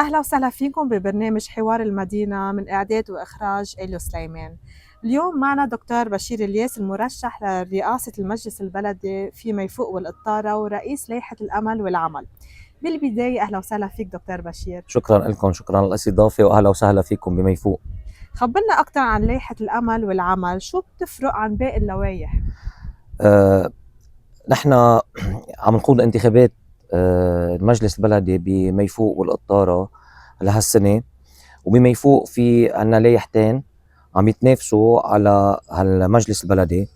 أهلا وسهلا فيكم ببرنامج حوار المدينة من إعداد وإخراج إليو سليمان. اليوم معنا دكتور بشير الياس المرشح لرئاسة المجلس البلدي في ميفوق والقطارة ورئيس لائحة الأمل والعمل. بالبداية أهلا وسهلا فيك دكتور بشير. شكرا لكم، شكرا على الاستضافة وأهلا وسهلا فيكم بميفوق. خبرنا أكثر عن لائحة الأمل والعمل، شو بتفرق عن باقي اللوائح؟ نحن عم نخوض انتخابات المجلس البلدي بميفوق والقطارة لهالسنة، وبميفوق في عنا لايحتين عم يتنافسوا على هالمجلس البلدي.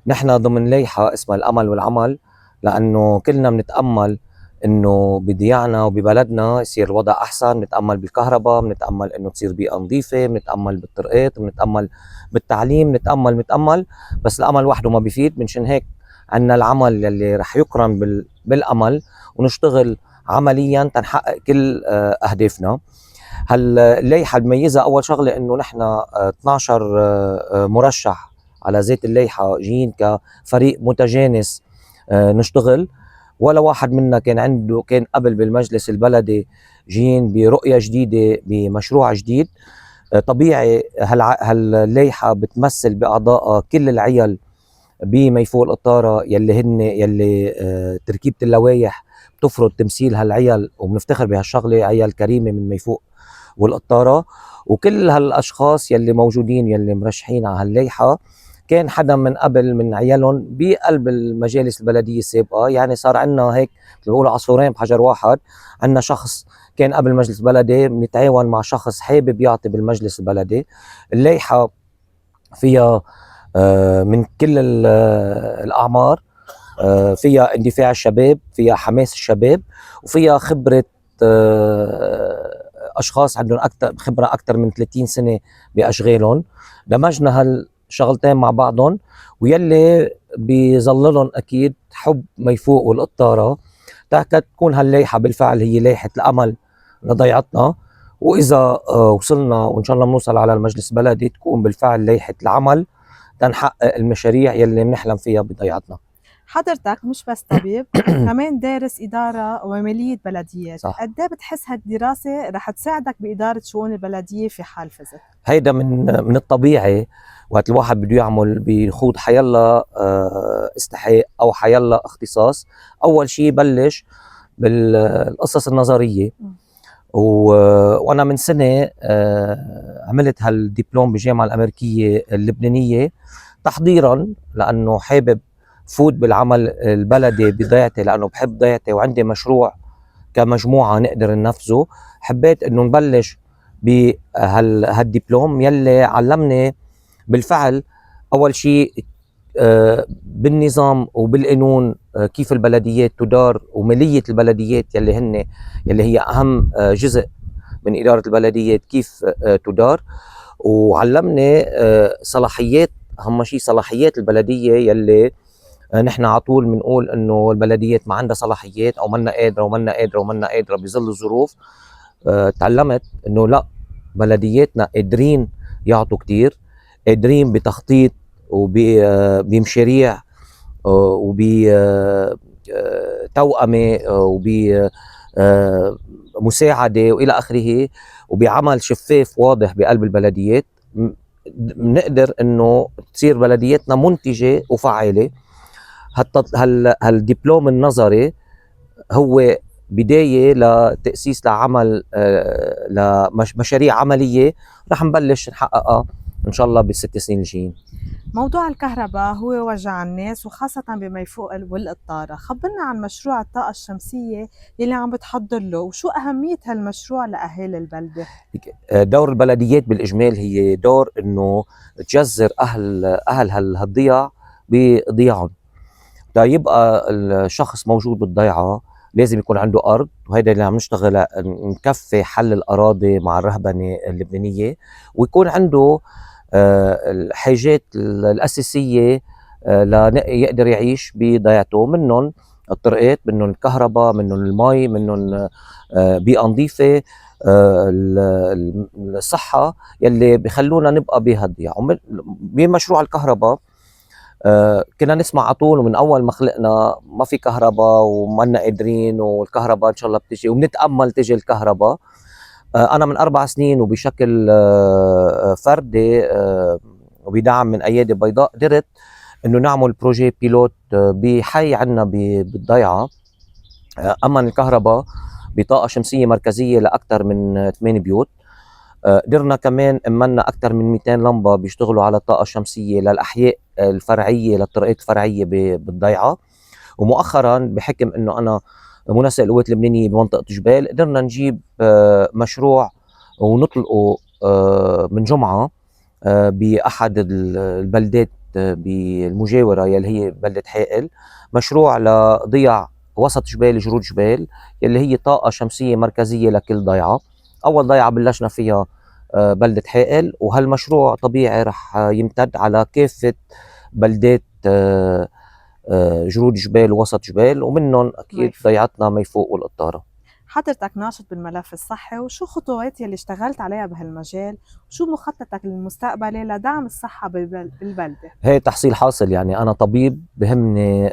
نحن ضمن لايحة اسمها الأمل والعمل، لأنه كلنا بنتأمل انه بضياعنا وببلدنا يصير الوضع احسن، بنتامل بالكهرباء، بنتامل انه تصير بيئه نظيفه، بنتامل بالطرقات، بنتامل بالتعليم، بنتامل بس الامل وحده ما بيفيد. منشان هيك عندنا العمل يلي رح يقرن بالامل، ونشتغل عمليا تنحقق كل اهدافنا. هاللايحه الميزه اول شغله انه نحن 12 مرشح على ذات اللايحه جايين كفريق متجانس نشتغل. ولا واحد منا كان قبل بالمجلس البلدي جايين برؤية جديدة بمشروع جديد. طبيعي هاللايحة بتمثل بأعضائها كل العيال بميفوق القطارة يلي تركيبة اللوائح بتفرض تمثيل هالعيال، وبنفتخر بهالشغلة، عيال كريمة من ميفوق والقطارة. وكل هالأشخاص يلي موجودين يلي مرشحين على هاللايحة كان حدا من قبل من عيالهم بقلب المجالس البلدية السابقة، يعني صار عنا هيك بيقولوا عصفورين بحجر واحد. عنا شخص كان قبل المجلس البلدي بنتعاون مع شخص حابب يعطي بالمجلس البلدي. اللايحة فيها من كل الأعمار، فيها اندفاع الشباب، فيها حماس الشباب، وفيها خبرة أشخاص عندهم خبرة أكثر من 30 سنة بأشغالهم. دمجنا هالشغلتين مع بعضهم، ويلي بيظللهم أكيد حب ميفوق والقطارة تكون هاللايحة بالفعل هي لايحة الأمل لضيعتنا. وإذا وصلنا وإن شاء الله بنوصل على المجلس البلدي تكون بالفعل لايحة العمل تنحقق المشاريع يلي بنحلم فيها بضيعتنا. حضرتك مش بس طبيب كمان دارس إدارة ومالية بلديات، صح. قد ايه بتحس هالدراسة رح تساعدك بإدارة شؤون البلدية في حال فزت؟ هيدا من الطبيعي وقت الواحد بده يعمل بيخوض حيلا استحقاق او حيلا اختصاص. اول شيء بلش بالقصص النظريه، وانا من سنه عملت هالدبلوم بالجامعه الامريكيه اللبنانيه تحضيرا، لانه حابب فوت بالعمل البلدي بضيعتي، لانه بحب ضيعتي وعندي مشروع كمجموعه نقدر ننفذه. حبيت انه نبلش بهالدبلوم يلي علمني بالفعل اول شيء بالنظام وبالقانون كيف البلديات تدار، وماليه البلديات يلي هي اهم جزء من اداره البلديات كيف تدار. وعلمني صلاحيات، اهم شيء صلاحيات البلديه يلي نحن على طول بنقول انه البلديات ما عندها صلاحيات او منا قادره بظل الظروف. تعلمت انه لا، بلدياتنا قادرين يعطوا كتير، قادرين بتخطيط وبمشاريع وبتوأمة وبمساعدة وإلى آخره، وبعمل شفاف واضح بقلب البلديات بنقدر انه تصير بلدياتنا منتجة وفعالة. هالدبلوم النظري هو بداية لتأسيس لعمل لمشاريع عملية رح نبلش نحققها إن شاء الله بالست سنين الجايين. موضوع الكهرباء هو وجع الناس وخاصة بميفوق والقطارة، خبرنا عن مشروع الطاقة الشمسية اللي عم بتحضر له، وشو أهمية هالمشروع لأهالي البلدة؟ دور البلديات بالإجمال هي دور إنه تجذر أهل هالضياع بضياعهم. تا يبقى الشخص موجود بالضيعة لازم يكون عنده أرض، وهيدا اللي عم نشتغل نكفي حل الأراضي مع الرهبنة اللبنانية، ويكون عنده الحاجات الأساسية ليقدر يعيش بضيعته، منهم الطرقات، منهم الكهرباء، منهم المي، منهم بيئة نظيفة، الصحة يلي بخلونا نبقى بهالضياع. بمشروع الكهرباء كنا نسمع على طول ومن اول ما خلقنا ما في كهرباء وما لنا قادرين، والكهرباء ان شاء الله بتجي، وبنتامل تجي الكهرباء. أنا من 4 سنين وبشكل فردي وبدعم من أيادي بيضاء قدرت إنه نعمل بروجي بيلوت بحي عنا بالضيعة، أمن الكهرباء بطاقة شمسية مركزية لأكثر من 8 بيوت. قدرنا كمان أمنا أكثر من 200 لمبة بيشتغلوا على الطاقة الشمسية للأحياء الفرعية للطرقات الفرعية بالضيعة. ومؤخرا بحكم إنه أنا منسق القوات اللبنانية بمنطقة جبال قدرنا نجيب مشروع ونطلقه من جمعة بأحد البلدات بالمجاورة يلي هي بلدة حائل، مشروع لضيع وسط جبال جرود جبال يلي هي طاقة شمسية مركزية لكل ضيعة. أول ضيعة بلشنا فيها بلدة حائل، وهالمشروع طبيعي رح يمتد على كافة بلدات جرود جبال ووسط جبال، ومنهم أكيد ضيعتنا ميفوق والقطارة. حضرتك ناشط بالملف الصحي، وشو خطوات يلي اشتغلت عليها بهالمجال، وشو مخططك المستقبلي لدعم الصحة بالبلدة؟ هي تحصيل حاصل، يعني أنا طبيب بهمني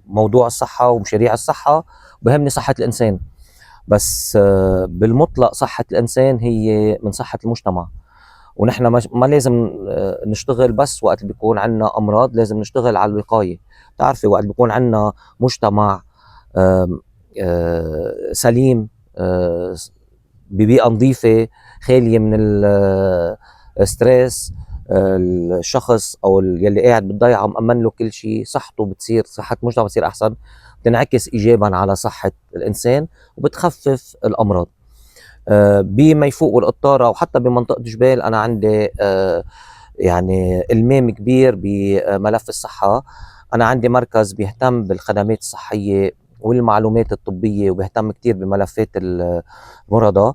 موضوع الصحة ومشاريع الصحة، بهمني صحة الإنسان، بس بالمطلق صحة الإنسان هي من صحة المجتمع. ونحن ما لازم نشتغل بس وقت بيكون عندنا أمراض، لازم نشتغل على الوقاية. بتعرفي وقت بيكون عندنا مجتمع سليم ببيئة نظيفة خالية من الستريس، الشخص او يلي قاعد بالضيعه مأمن له كل شيء، صحته بتصير، صحه المجتمع بتصير احسن، بتنعكس ايجابا على صحه الانسان وبتخفف الامراض. بميفوق والقطاره وحتى بمنطقه جبال انا عندي يعني المام كبير بملف الصحه. انا عندي مركز بيهتم بالخدمات الصحيه والمعلومات الطبيه، وبيهتم كتير بملفات المرضى.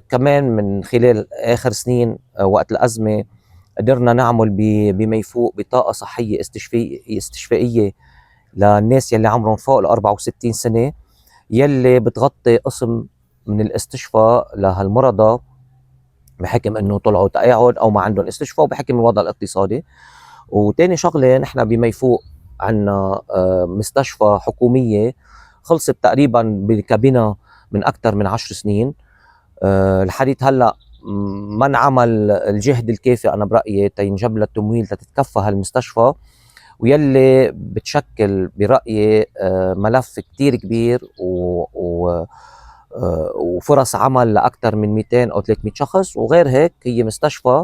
كمان من خلال اخر سنين وقت الازمه قدرنا نعمل بميفوق بطاقه صحيه استشفائيه للناس يلي عمرهم فوق ال 64 سنه، يلي بتغطي قسم من الاستشفاء لهالمرضى بحكم انه طلعوا تقاعد او ما عندهم استشفاء، وبحكم الوضع الاقتصادي. وتاني شغله نحن بميفوق عندنا مستشفى حكوميه خلصت تقريبا بكابينة من اكثر من 10 سنين. الحديث هلا ما انعمل الجهد الكافي انا برايي تينجب لها التمويل تتكفى هالمستشفى، ويلي بتشكل برايي ملف كتير كبير وفرص عمل لاكثر من 200 او 300 شخص. وغير هيك هي مستشفى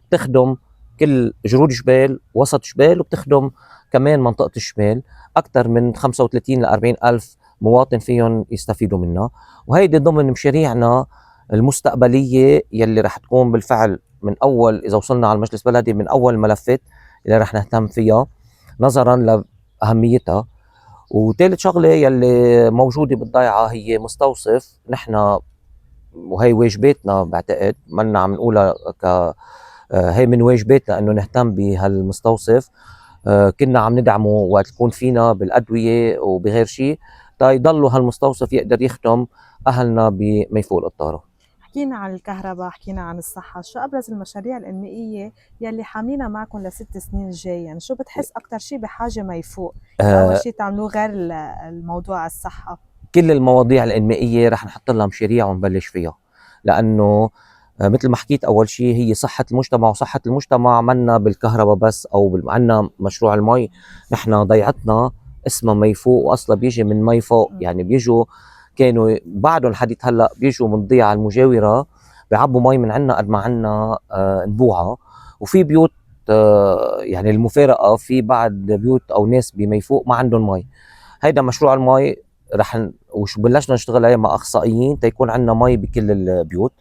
بتخدم كل جرود جبال وسط جبال، وبتخدم كمان منطقه الشمال، اكثر من 35 ل 40 الف مواطن فيهم يستفيدوا منها. وهيدي ضمن مشاريعنا المستقبليه يلي رح تكون بالفعل من اول اذا وصلنا على المجلس البلدي من اول الملفات اللي رح نهتم فيها نظرا لاهميتها. وثالث شغله يلي موجوده بالضيعه هي مستوصف. نحن وهي واجباتنا بعتقد منا عم نقولها هي من واجباتنا انه نهتم بهالمستوصف. كنا عم ندعمه وقت يكون فينا بالادويه وبغير شيء تيضلوا هالمستوصف يقدر يخدم اهلنا بميفوق القطاره. حكينا عن الكهرباء، حكينا عن الصحة، شو أبرز المشاريع الإنمائية يلي حاملينها معكم ل6 سنين الجاية؟ يعني شو بتحس أكتر شيء بحاجة ما يفوق؟ يعني أول شيء تعملوه غير الموضوع الصحة. كل المواضيع الإنمائية رح نحط لها مشاريع ونبلش فيها، لأنه مثل ما حكيت أول شيء هي صحة المجتمع، وصحة المجتمع منا بالكهرباء بس أو عنا مشروع المي. نحن ضيعتنا اسمها ميفوق وأصلا بيجي من مي فوق، يعني بيجوا كانوا بعدهم حديث هلا بيجوا من الضيعة المجاورة بيعبوا مي من عنا قد ما عنا نبوعة. وفي بيوت يعني المفارقة في بعض بيوت أو ناس بميفوق ما عندهم مي. هيدا مشروع المي رح وش بلشنا نشتغل عليه مع اخصائيين تيكون عندنا مي بكل البيوت.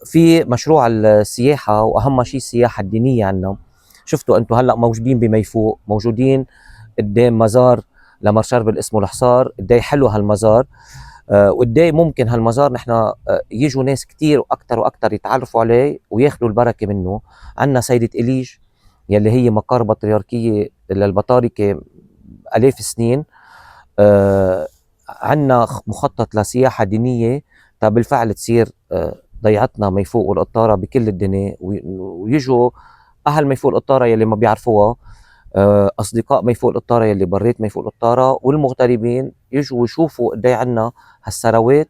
في مشروع السياحه، واهم شيء السياحه الدينيه عندنا. شفتوا انتم هلا موجودين بميفوق، موجودين قدام مزار لمارشال اسمه الحصار، قد حلو هالمزار. وقد ممكن هالمزار نحن يجوا ناس كتير واكثر واكثر يتعرفوا عليه وياخذوا البركه منه. عندنا سيده اليج يلي هي مقر بطريركيه للبطاركه الاف السنين. عنا مخطط لسياحة دينية بالفعل تصير ضيعتنا ميفوق والقطارة بكل الدنيا، ويجوا أهل ميفوق القطارة يلي ما بيعرفوها، أصدقاء ميفوق القطارة يلي بريت ميفوق القطارة، والمغتربين يجوا يشوفوا قد عنا هالثروات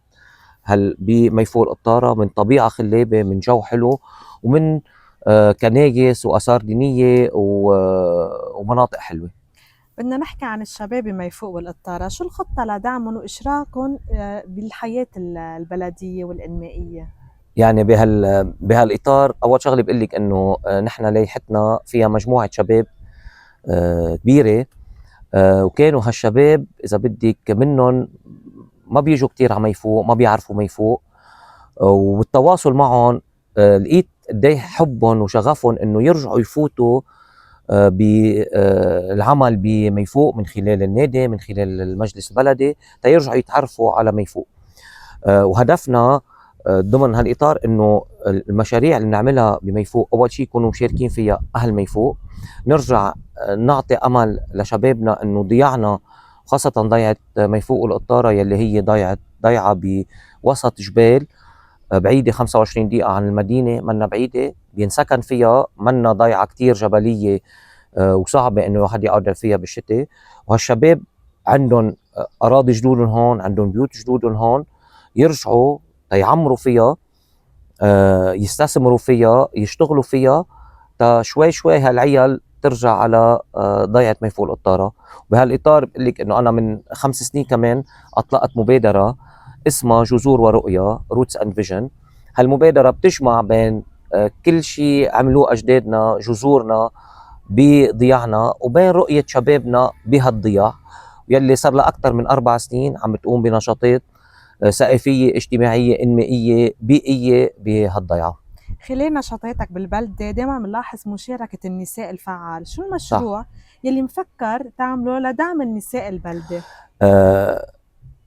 بميفوق القطارة من طبيعة خلابة، من جو حلو، ومن كنايس وآثار دينية ومناطق حلوة. بدنا نحكي عن الشباب بميفوق والقطارة، شو الخطة لدعمهم وإشراكهم بالحياة البلدية والإنمائية؟ يعني بهالإطار أول شغلة بقول لك إنه نحن لائحتنا فيها مجموعة شباب كبيرة، وكانوا هالشباب إذا بدك منهم ما بيجوا كتير على ميفوق، ما بيعرفوا ميفوق، والتواصل معهم لقيت قديه حبهم وشغفهم إنه يرجعوا يفوتوا بالعمل بميفوق من خلال النادي، من خلال المجلس البلدي، تيرجعوا يتعرفوا على ميفوق. وهدفنا ضمن هالإطار إنه المشاريع اللي بنعملها بميفوق أول شيء يكونوا مشاركين فيها أهل ميفوق، نرجع نعطي أمل لشبابنا إنه ضياعنا، خاصة ضيعة ميفوق والقطارة يلي هي ضيعة بوسط جبال بعيدة 25 دقيقة عن المدينة، منا بعيدة بينسكن فيها، منا ضيعة كتير جبلية وصعبة إنه الواحد يقعد فيها بالشتاء. وهالشباب عندهم أراضي جدودهم هون، عندهم بيوت جدودهم هون، يرجعوا يعمروا فيها، يستثمروا فيها، يشتغلوا فيها، تا شوي شوي هالعيال ترجع على ضيعة ميفوق القطارة. بهالإطار بقول لك إنه أنا من 5 سنين كمان أطلقت مبادرة اسمها جذور ورؤية روتس اند فيجن. هالمبادرة بتجمع بين كل شيء عملوه أجدادنا، جذورنا بضياعنا، وبين رؤية شبابنا بهالضياع، يلي صار لها أكثر من 4 سنين عم تقوم بنشاطات ثقافية، اجتماعية، إنمائية، بيئية بهالضيعة. خلال نشاطاتك بالبلدة دايما بنلاحظ مشاركة النساء الفعال، شو صح. المشروع يلي مفكر تعمله لدعم النساء البلدة؟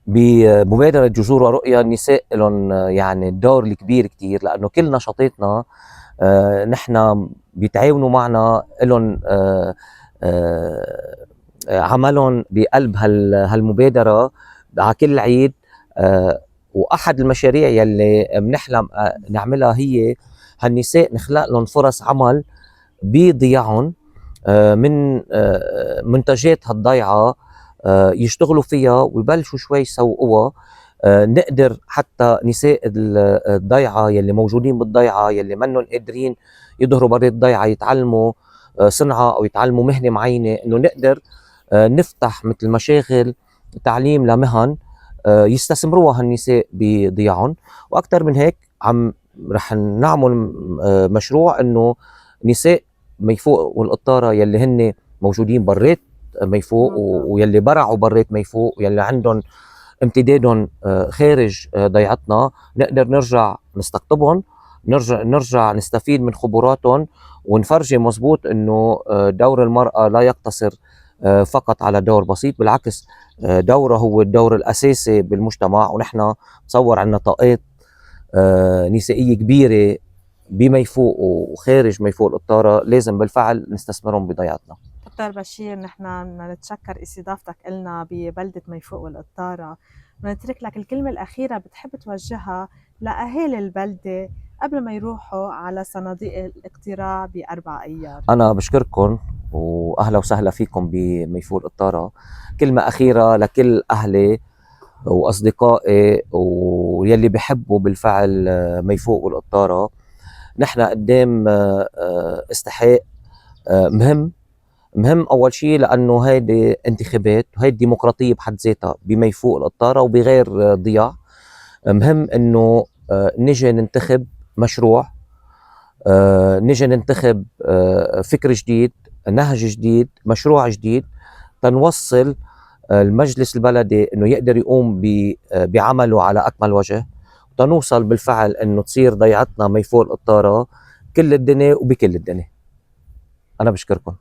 بمبادرة جذور ورؤية النساء لهم يعني الدور الكبير كتير، لأنه كل نشاطاتنا نحن بيتعاونوا معنا، لهم عملهم بقلب هالمبادرة على كل عيد. وأحد المشاريع يلي بنحلم نعملها هي هالنساء نخلق لهم فرص عمل بضياعهم من منتجات هالضيعة، يشتغلوا فيها ويبلشوا شوي يسوقوها. نقدر حتى نساء الضيعة يلي موجودين بالضيعة، يلي منهم قادرين يظهروا برا الضيعة، يتعلموا صنعة أو يتعلموا مهنة معينة، إنه نقدر نفتح مثل مشاغل تعليم لمهن يستثمروها هالنساء بضياعهم. وأكثر من هيك رح نعمل مشروع إنه نساء ميفوق والقطارة يلي هن موجودين برات ميفوق ويلي برعوا برات ميفوق ويلي عندهم امتدادهم خارج ضيعتنا، نقدر نرجع نستقطبهم، نرجع نستفيد من خبراتهم، ونفرجي مزبوط انه دور المرأة لا يقتصر فقط على دور بسيط، بالعكس دوره هو الدور الأساسي بالمجتمع. ونحن تصور عنا طاقات نسائية كبيرة بميفوق وخارج ميفوق القطارة، لازم بالفعل نستثمرهم بضيعتنا. دكتور بشير، نحن بدنا نتشكر استضافتك إلنا ببلدة ميفوق والقطارة، ونترك لك الكلمة الأخيرة بتحب توجهها لأهالي البلدة قبل ما يروحوا على صناديق الاقتراع ب4 أيار. أنا بشكركم وأهلا وسهلا فيكم بميفوق القطارة. كلمة أخيرة لكل أهلي وأصدقائي ويلي بيحبوا بالفعل ميفوق والقطارة، نحن قدام استحقاق مهم أول شيء، لأنه هيدي انتخابات وهيدي ديمقراطية بحد ذاتها بميفوق القطارة وبغير ضياع. مهم إنه نجي ننتخب مشروع، نجي ننتخب فكر جديد، نهج جديد، مشروع جديد، تنوصل المجلس البلدي إنه يقدر يقوم بعمله على أكمل وجه، وتنوصل بالفعل إنه تصير ضيعتنا ميفوق القطارة كل الدنيا وبكل الدنيا. أنا بشكركم.